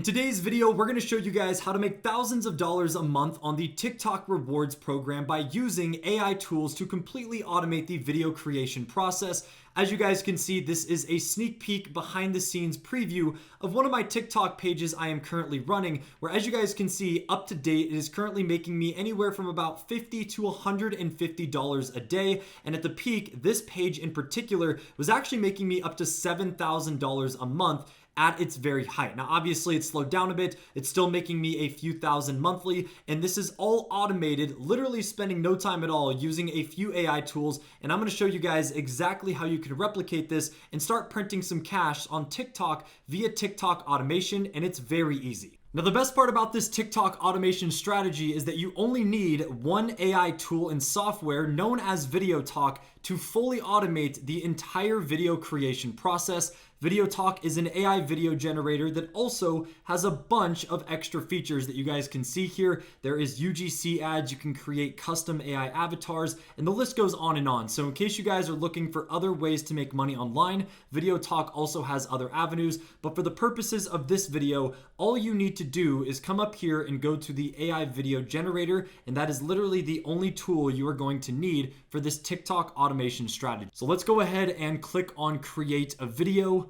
In today's video, we're going to show you guys how to make thousands of dollars a month on the TikTok rewards program by using AI tools to completely automate the video creation process. As you guys can see, this is a sneak peek behind the scenes preview of one of my TikTok pages I am currently running, where as you guys can see, up to date, it is currently making me anywhere from about $50 to $150 a day. And at the peak, this page in particular was actually making me up to $7,000 a month at its very height. Now, obviously it's slowed down a bit. It's still making me a few thousand monthly, and this is all automated, literally spending no time at all using a few AI tools. And I'm going to show you guys exactly how you can replicate this and start printing some cash on TikTok via TikTok automation, and it's very easy. Now, the best part about this TikTok automation strategy is that you only need one AI tool and software known as VideoTalk to fully automate the entire video creation process. VideoTalk is an AI video generator that also has a bunch of extra features that you guys can see here. There is UGC ads, you can create custom AI avatars, and the list goes on and on. So in case you guys are looking for other ways to make money online, VideoTalk also has other avenues. But for the purposes of this video, all you need to do is come up here and go to the AI video generator, and that is literally the only tool you are going to need for this TikTok automation strategy. So let's go ahead and click on create a video.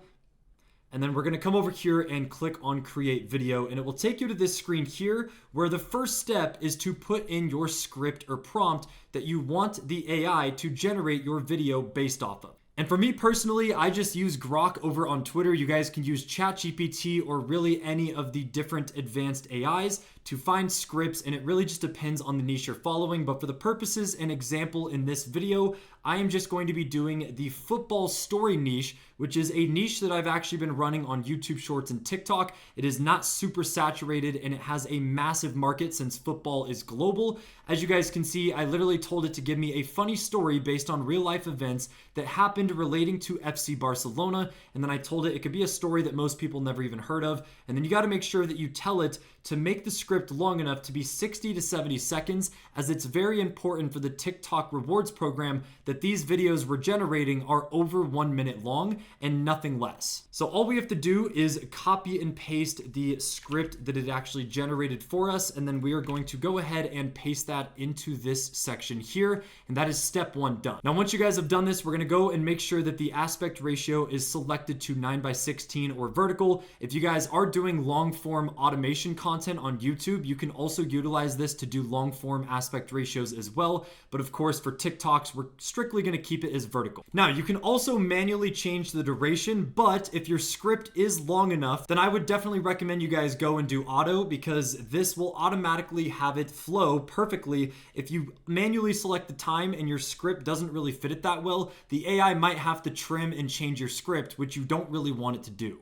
And then we're going to come over here and click on create video, and it will take you to this screen here where the first step is to put in your script or prompt that you want the AI to generate your video based off of. And for me personally, I just use Grok over on Twitter. You guys can use ChatGPT or really any of the different advanced AIs to find scripts, and it really just depends on the niche you're following. But for the purposes and example in this video, I am just going to be doing the football story niche, which is a niche that I've actually been running on YouTube Shorts and TikTok. It is not super saturated, and it has a massive market since football is global. As you guys can see, I literally told it to give me a funny story based on real life events that happened relating to FC Barcelona. And then I told it could be a story that most people never even heard of. And then you got to make sure that you tell it to make the script long enough to be 60 to 70 seconds, as it's very important for the TikTok rewards program that these videos we're generating are over 1 minute long and nothing less. So all we have to do is copy and paste the script that it actually generated for us, and then we are going to go ahead and paste that into this section here, and that is step one done. Now, once you guys have done this, we're going to go and make sure that the aspect ratio is selected to 9:16 or vertical. If you guys are doing long form automation content on YouTube, you can also utilize this to do long form aspect ratios as well. But of course, for TikToks, we're strictly going to keep it as vertical. Now, you can also manually change the duration, but if your script is long enough, then I would definitely recommend you guys go and do auto, because this will automatically have it flow perfectly. If you manually select the time and your script doesn't really fit it that well, the AI might have to trim and change your script, which you don't really want it to do.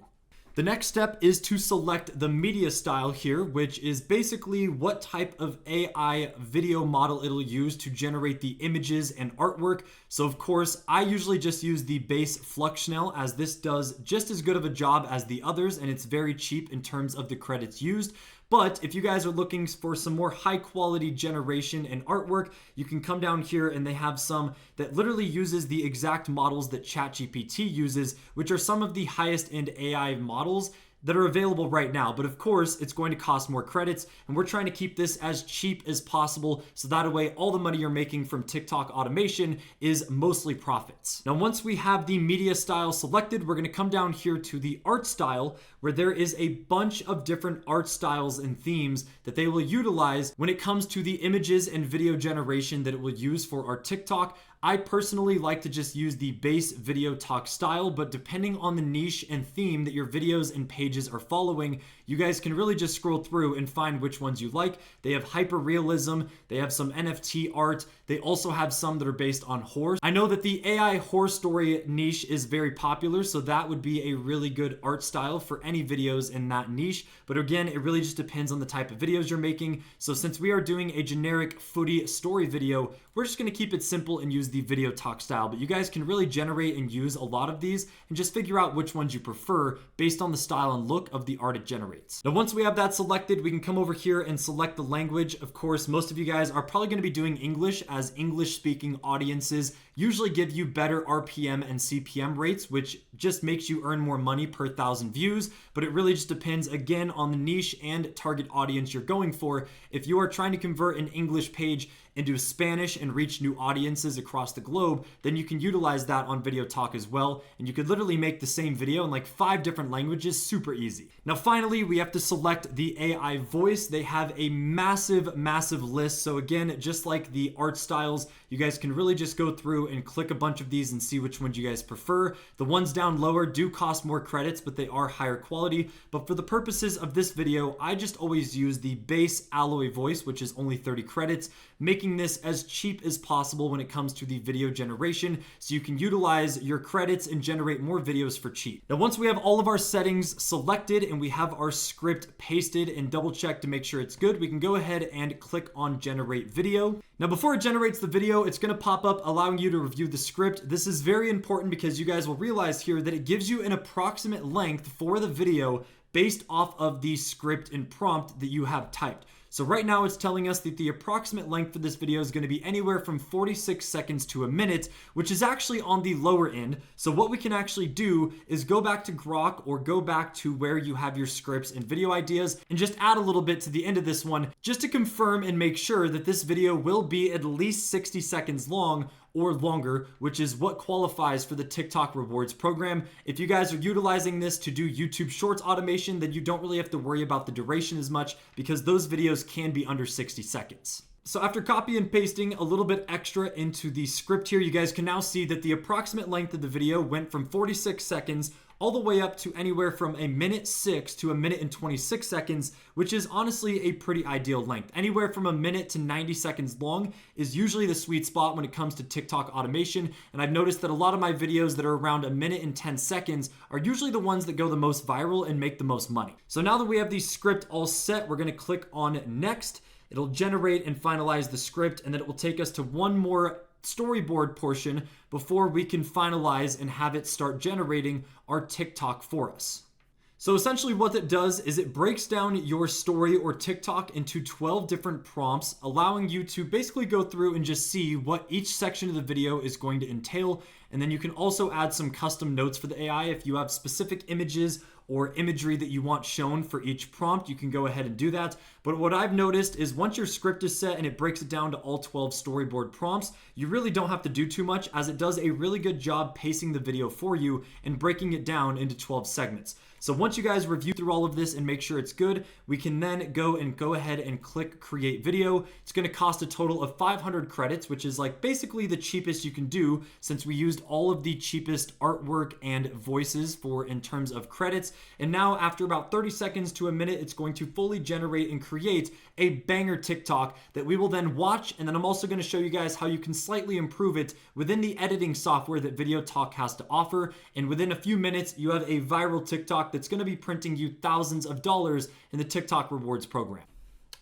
The next step is to select the media style here, which is basically what type of AI video model it'll use to generate the images and artwork. So of course, I usually just use the base Fluxnell, as this does just as good of a job as the others, and it's very cheap in terms of the credits used. But if you guys are looking for some more high quality generation and artwork, you can come down here, and they have some that literally uses the exact models that ChatGPT uses, which are some of the highest end AI models that are available right now. But of course, it's going to cost more credits, and we're trying to keep this as cheap as possible, so that way all the money you're making from TikTok automation is mostly profits. Now, once we have the media style selected, we're going to come down here to the art style, where there is a bunch of different art styles and themes that they will utilize when it comes to the images and video generation that it will use for our TikTok. I personally like to just use the base VideoTalk style, but depending on the niche and theme that your videos and pages are following, you guys can really just scroll through and find which ones you like. They have hyper realism, they have some NFT art, they also have some that are based on horror. I know that the AI horror story niche is very popular, so that would be a really good art style for any videos in that niche. But again, it really just depends on the type of videos you're making. So since we are doing a generic footy story video, we're just going to keep it simple and use the VideoTalk style. But you guys can really generate and use a lot of these and just figure out which ones you prefer based on the style and look of the art it generates. Now, once we have that selected, we can come over here and select the language. Of course, most of you guys are probably going to be doing English, as English speaking audiences usually give you better RPM and CPM rates, which just makes you earn more money per 1,000 views. But it really just depends, again, on the niche and target audience you're going for. If you are trying to convert an English page into Spanish and reach new audiences across the globe, then you can utilize that on Video Talk as well. And you could literally make the same video in like 5 different languages, super easy. Now, finally, we have to select the AI voice. They have a massive list. So again, just like the art styles, you guys can really just go through and click a bunch of these and see which ones you guys prefer. The ones down lower do cost more credits, but they are higher quality. But for the purposes of this video, I just always use the base alloy voice, which is only 30 credits, making this as cheap as possible when it comes to the video generation, so you can utilize your credits and generate more videos for cheap. Now, once we have all of our settings selected and we have our script pasted and double check to make sure it's good, we can go ahead and click on generate video. Now, before it generates the video, it's going to pop up allowing you to review the script. This is very important because you guys will realize here that it gives you an approximate length for the video based off of the script and prompt that you have typed. So right now it's telling us that the approximate length for this video is going to be anywhere from 46 seconds to a minute, which is actually on the lower end. So what we can actually do is go back to Grok or go back to where you have your scripts and video ideas and just add a little bit to the end of this one just to confirm and make sure that this video will be at least 60 seconds long or longer, which is what qualifies for the TikTok rewards program. If you guys are utilizing this to do YouTube Shorts automation, then you don't really have to worry about the duration as much because those videos can be under 60 seconds. So after copy and pasting a little bit extra into the script here, you guys can now see that the approximate length of the video went from 46 seconds all the way up to anywhere from 1:06 to 1:26 seconds, which is honestly a pretty ideal length. Anywhere from a minute to 90 seconds long is usually the sweet spot when it comes to TikTok automation. And I've noticed that a lot of my videos that are around 1:10 are usually the ones that go the most viral and make the most money. So now that we have the script all set, we're gonna click on next. It'll generate and finalize the script, and then it will take us to one more storyboard portion before we can finalize and have it start generating our TikTok for us. So essentially what it does is it breaks down your story or TikTok into 12 different prompts, allowing you to basically go through and just see what each section of the video is going to entail. And then you can also add some custom notes for the AI. If you have specific images or imagery that you want shown for each prompt, you can go ahead and do that. But what I've noticed is once your script is set and it breaks it down to all 12 storyboard prompts, you really don't have to do too much, as it does a really good job pacing the video for you and breaking it down into 12 segments. So once you guys review through all of this and make sure it's good, we can then go ahead and click create video. It's going to cost a total of 500 credits, which is like basically the cheapest you can do since we used all of the cheapest artwork and voices for in terms of credits. And now after about 30 seconds to a minute, it's going to fully generate and create a banger TikTok that we will then watch. And then I'm also going to show you guys how you can slightly improve it within the editing software that Video Talk has to offer. And within a few minutes, you have a viral TikTok that's going to be printing you thousands of dollars in the TikTok rewards program.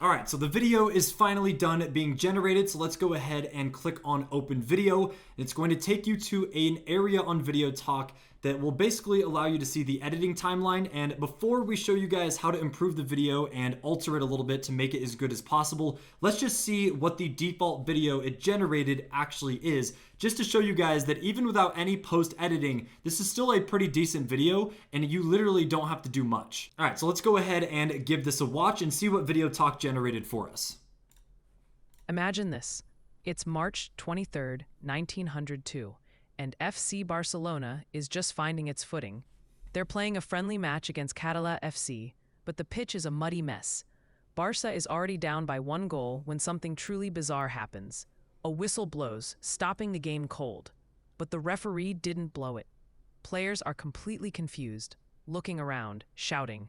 All right, so the video is finally done being generated. So let's go ahead and click on open video. It's going to take you to an area on Video Talk that will basically allow you to see the editing timeline. And before we show you guys how to improve the video and alter it a little bit to make it as good as possible, let's just see what the default video it generated actually is, just to show you guys that even without any post editing, this is still a pretty decent video and you literally don't have to do much. All right, so let's go ahead and give this a watch and see what Video Talk generated for us. Imagine this. It's March 23rd, 1902. And FC Barcelona is just finding its footing. They're playing a friendly match against Català FC, but the pitch is a muddy mess. Barca is already down by 1 goal when something truly bizarre happens. A whistle blows, stopping the game cold. But the referee didn't blow it. Players are completely confused, looking around, shouting,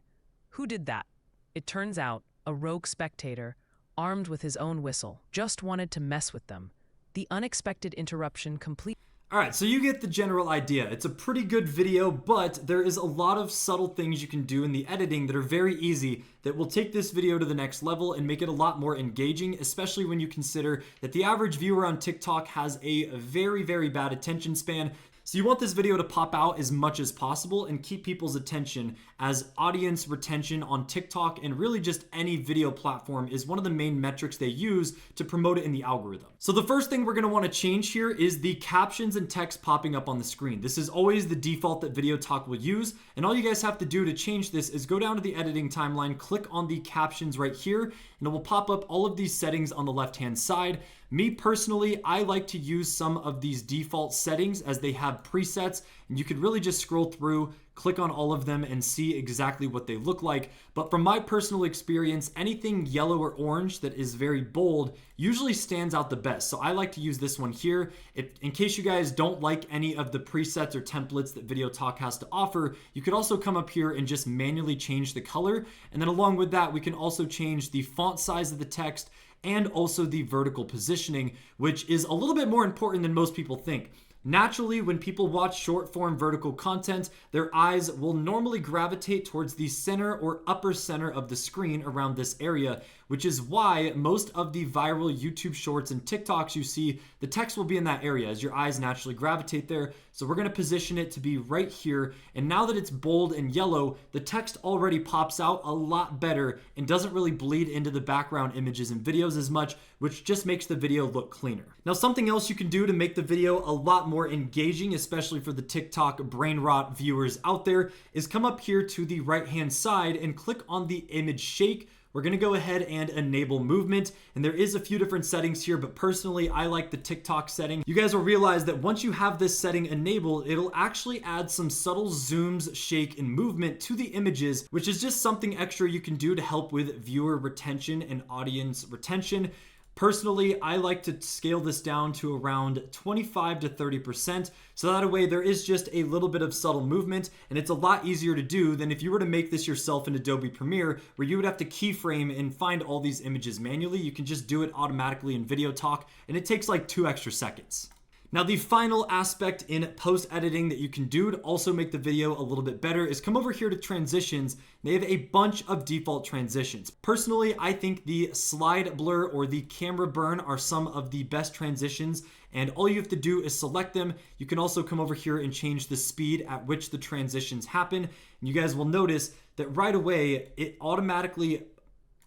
"Who did that?" It turns out, a rogue spectator, armed with his own whistle, just wanted to mess with them. The unexpected interruption completely. All right, so you get the general idea. It's a pretty good video, but there is a lot of subtle things you can do in the editing that are very easy that will take this video to the next level and make it a lot more engaging, especially when you consider that the average viewer on TikTok has a very bad attention span. So you want this video to pop out as much as possible and keep people's attention as audience retention on TikTok and really just any video platform is one of the main metrics they use to promote it in the algorithm. So the first thing we're going to want to change here is the captions and text popping up on the screen. This is always the default that Video Talk will use, and all you guys have to do to change this is go down to the editing timeline, click on the captions right here, and it will pop up all of these settings on the left-hand side. Me personally, I like to use some of these default settings as they have presets, and you could really just scroll through, click on all of them and see exactly what they look like. But from my personal experience, anything yellow or orange that is very bold usually stands out the best. So I like to use this one here. In case you guys don't like any of the presets or templates that Video Talk has to offer, you could also come up here and just manually change the color. And then along with that, we can also change the font size of the text and also the vertical positioning, which is a little bit more important than most people think. Naturally, when people watch short form vertical content, their eyes will normally gravitate towards the center or upper center of the screen around this area, which is why most of the viral YouTube shorts and TikToks you see, the text will be in that area as your eyes naturally gravitate there. So we're going to position it to be right here. And now that it's bold and yellow, the text already pops out a lot better and doesn't really bleed into the background images and videos as much, which just makes the video look cleaner. Now, something else you can do to make the video a lot more engaging, especially for the TikTok brain rot viewers out there, is come up here to the right-hand side and click on the image shake. We're going to go ahead and enable movement, and there is a few different settings here, but personally I like the TikTok setting. You guys will realize that once you have this setting enabled, it'll actually add some subtle zooms, shake, and movement to the images, which is just something extra you can do to help with viewer retention and audience retention. Personally, I like to scale this down to around 25 to 30%, so that way there is just a little bit of subtle movement, and it's a lot easier to do than if you were to make this yourself in Adobe Premiere, where you would have to keyframe and find all these images manually. You can just do it automatically in Video Talk, and it takes like 2 extra seconds. Now, the final aspect in post-editing that you can do to also make the video a little bit better is come over here to transitions. They have a bunch of default transitions. Personally, I think the slide blur or the camera burn are some of the best transitions, and all you have to do is select them. You can also come over here and change the speed at which the transitions happen. And you guys will notice that right away, it automatically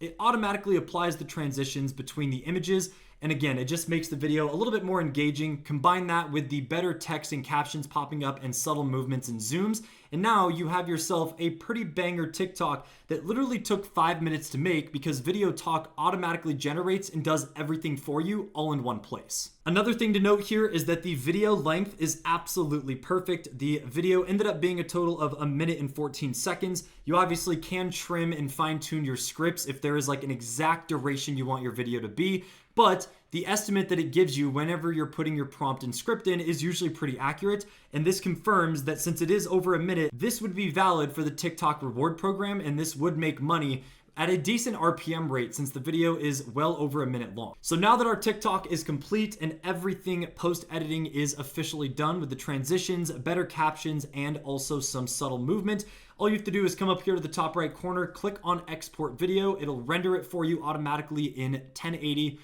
applies the transitions between the images. And again, it just makes the video a little bit more engaging. Combine that with the better text and captions popping up and subtle movements and zooms, and now you have yourself a pretty banger TikTok that literally took 5 minutes to make because Video Talk automatically generates and does everything for you all in one place. Another thing to note here is that the video length is absolutely perfect. The video ended up being a total of 1 minute and 14 seconds. You obviously can trim and fine tune your scripts if there is like an exact duration you want your video to be, but the estimate that it gives you whenever you're putting your prompt and script in is usually pretty accurate, and this confirms that since it is over 1 minute, this would be valid for the TikTok reward program, and this would make money at a decent RPM rate since the video is well over 1 minute long. So now that our TikTok is complete and everything post-editing is officially done with the transitions, better captions, and also some subtle movement, all you have to do is come up here to the top right corner, click on export video. It'll render it for you automatically in 1080.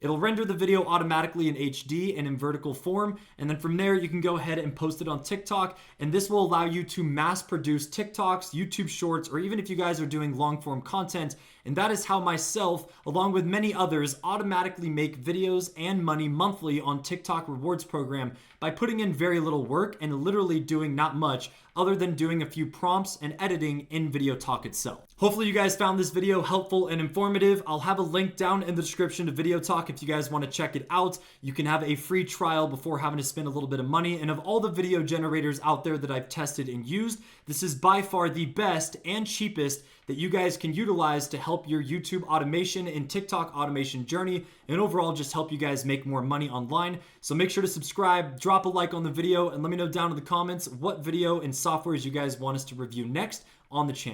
It'll render the video automatically in HD and in vertical form, and then from there you can go ahead and post it on TikTok, and this will allow you to mass produce TikToks, YouTube Shorts, or even if you guys are doing long form content. And that is how myself, along with many others, automatically make videos and money monthly on TikTok rewards program by putting in very little work and literally doing not much other than doing a few prompts and editing in Video Talk itself. Hopefully you guys found this video helpful and informative. I'll have a link down in the description to Video Talk if you guys want to check it out. You can have a free trial before having to spend a little bit of money. And of all the video generators out there that I've tested and used, this is by far the best and cheapest that you guys can utilize to help your YouTube automation and TikTok automation journey, and overall just help you guys make more money online. So make sure to subscribe, drop a like on the video, and let me know down in the comments what video and softwares you guys want us to review next on the channel.